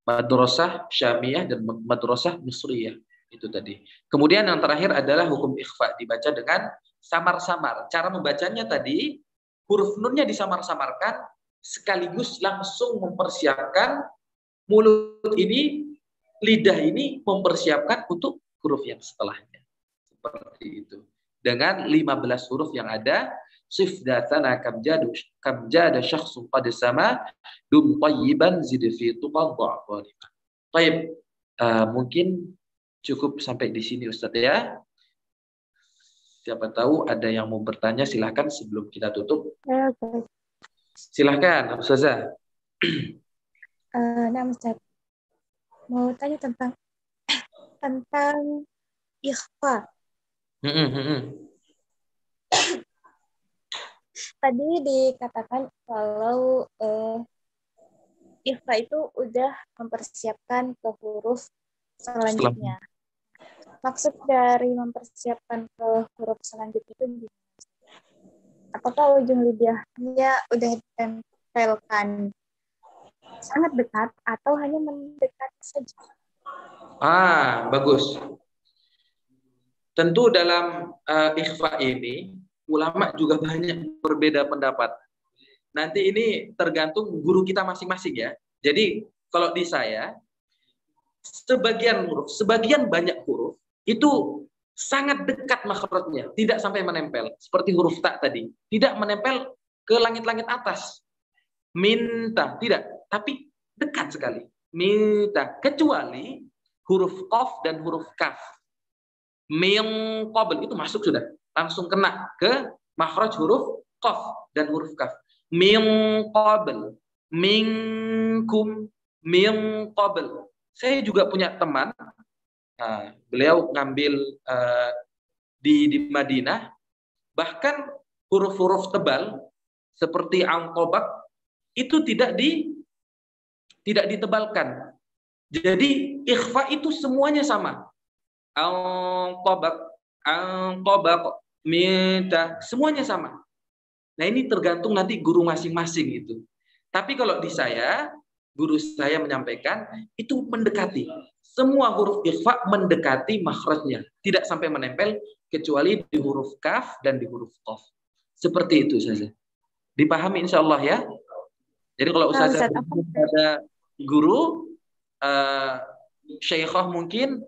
Madrasah syamiyah dan madrasah misriyah. Itu tadi. Kemudian yang terakhir adalah hukum ikhfa, dibaca dengan samar-samar. Cara membacanya tadi, huruf nunnya disamar-samarkan, sekaligus langsung mempersiapkan mulut ini, lidah ini mempersiapkan untuk huruf yang setelahnya. Seperti itu. Dengan 15 huruf yang ada, sifdatana kam jada syakhsun qad sama dum tayyiban zid fi tuqadda. Baik, mungkin cukup sampai di sini Ustaz ya. Siapa tahu ada yang mau bertanya, silahkan sebelum kita tutup. Silahkan, Ustazah. Nah, Ustaz, mau tanya tentang ikhfa. Tadi dikatakan kalau ikhfa itu udah mempersiapkan ke huruf selanjutnya. Maksud dari mempersiapkan ke huruf selanjutnya itu gimana? Apakah ujung lidahnya udah ditempelkan sangat dekat atau hanya mendekat saja? Bagus. Tentu dalam ikhfa ini ulama juga banyak berbeda pendapat. Nanti ini tergantung guru kita masing-masing ya. Jadi kalau di saya sebagian banyak huruf itu sangat dekat makhrajnya, tidak sampai menempel. Seperti huruf ta tadi, tidak menempel ke langit-langit atas. Minta, tidak, tapi dekat sekali. Minta, kecuali huruf qaf dan huruf kaf. Min qabl itu masuk sudah. Langsung kena ke makhraj huruf qaf dan huruf kaf. Min qabl, minkum, min qabl. Saya juga punya teman, beliau ngambil di Madinah, bahkan huruf-huruf tebal seperti angkobak itu tidak ditebalkan. Jadi ikhfa itu semuanya sama. Angkobak, minta, semuanya sama. Nah ini tergantung nanti guru masing-masing itu. Tapi kalau di saya, guru saya menyampaikan itu mendekati. Semua huruf ikhfa mendekati makhrajnya, tidak sampai menempel kecuali di huruf kaf dan di huruf qaf. Seperti itu saja. Dipahami insya Allah ya. Jadi kalau ustazah ada guru syekhah mungkin,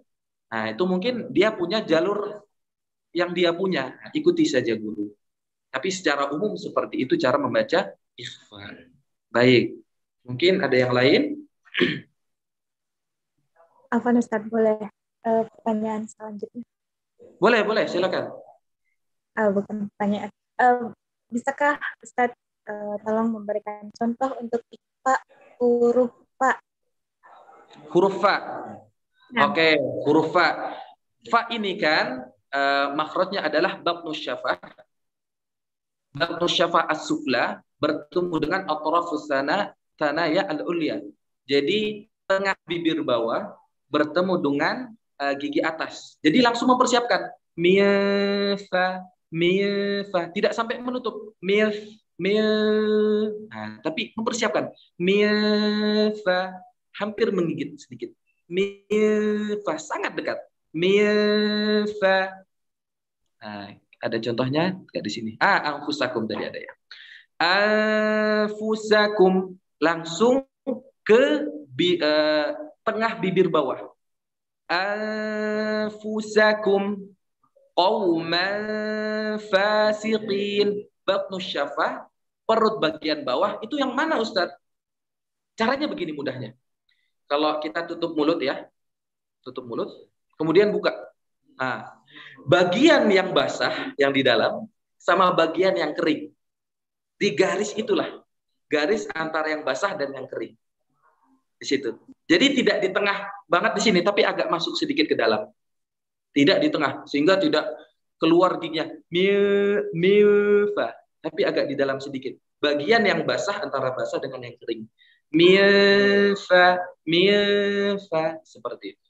nah itu mungkin dia punya jalur yang dia punya, ikuti saja guru. Tapi secara umum seperti itu cara membaca ikhfa. Baik, mungkin ada yang lain? Afwan Ustaz, boleh pertanyaan selanjutnya? Boleh, silakan. Bukan pertanyaan. Bisakah Ustaz tolong memberikan contoh untuk ikhfa huruf fa? Huruf fa. Oke, huruf fa. Fa ini kan makhrajnya adalah batnus syafah. Batnus syafah as-sufla bertemu dengan atrafus thanaya al-ulya. Jadi tengah bibir bawah bertemu dengan gigi atas. Jadi langsung mempersiapkan mifa, tidak sampai menutup tapi mempersiapkan mifa, hampir menggigit sedikit. Mifa, sangat dekat. Mifa. Ada contohnya nggak di sini? Anfusakum tadi ada ya. Anfusakum langsung ke tengah bibir bawah. Anfusakum qauman fasiqin. Batnus syafah, perut bagian bawah itu yang mana Ustaz? Caranya begini mudahnya. Kalau kita tutup mulut ya, tutup mulut, kemudian buka. Nah, bagian yang basah yang di dalam sama bagian yang kering. Di garis itulah. Garis antara yang basah dan yang kering. Di situ. Jadi tidak di tengah banget di sini, tapi agak masuk sedikit ke dalam. Tidak di tengah, sehingga tidak keluar giginya. Milfa, tapi agak di dalam sedikit. Bagian yang basah antara basah dengan yang kering. Milfa, seperti itu.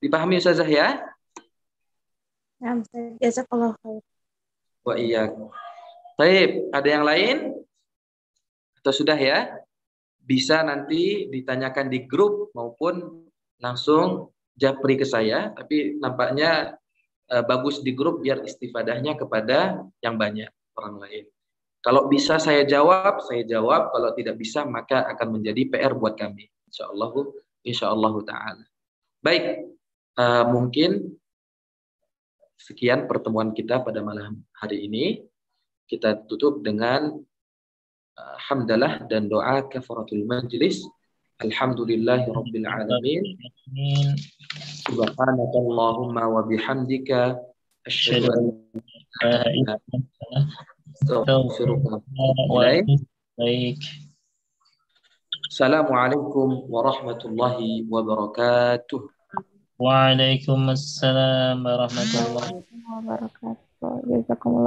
Dipahami Ustazah ya? Ya, jazakallahu khair. Wa iyyakum. Baik, ada yang lain? Atau sudah ya? Bisa nanti ditanyakan di grup maupun langsung japri ke saya, tapi nampaknya bagus di grup biar istifadahnya kepada yang banyak orang lain. Kalau bisa saya jawab. Kalau tidak bisa maka akan menjadi PR buat kami. Insyaallah ta'ala. Baik, mungkin sekian pertemuan kita pada malam hari ini. Kita tutup dengan hamdalah dan doa kafaratul majlis. Alhamdulillahirabbil alamin. Subhanakallahumma wa bihamdika asyhadu an la ilaha illa anta. Baik. Assalamualaikum warahmatullahi wabarakatuh. Waalaikumsalam warahmatullahi wabarakatuh. Jazakumullah.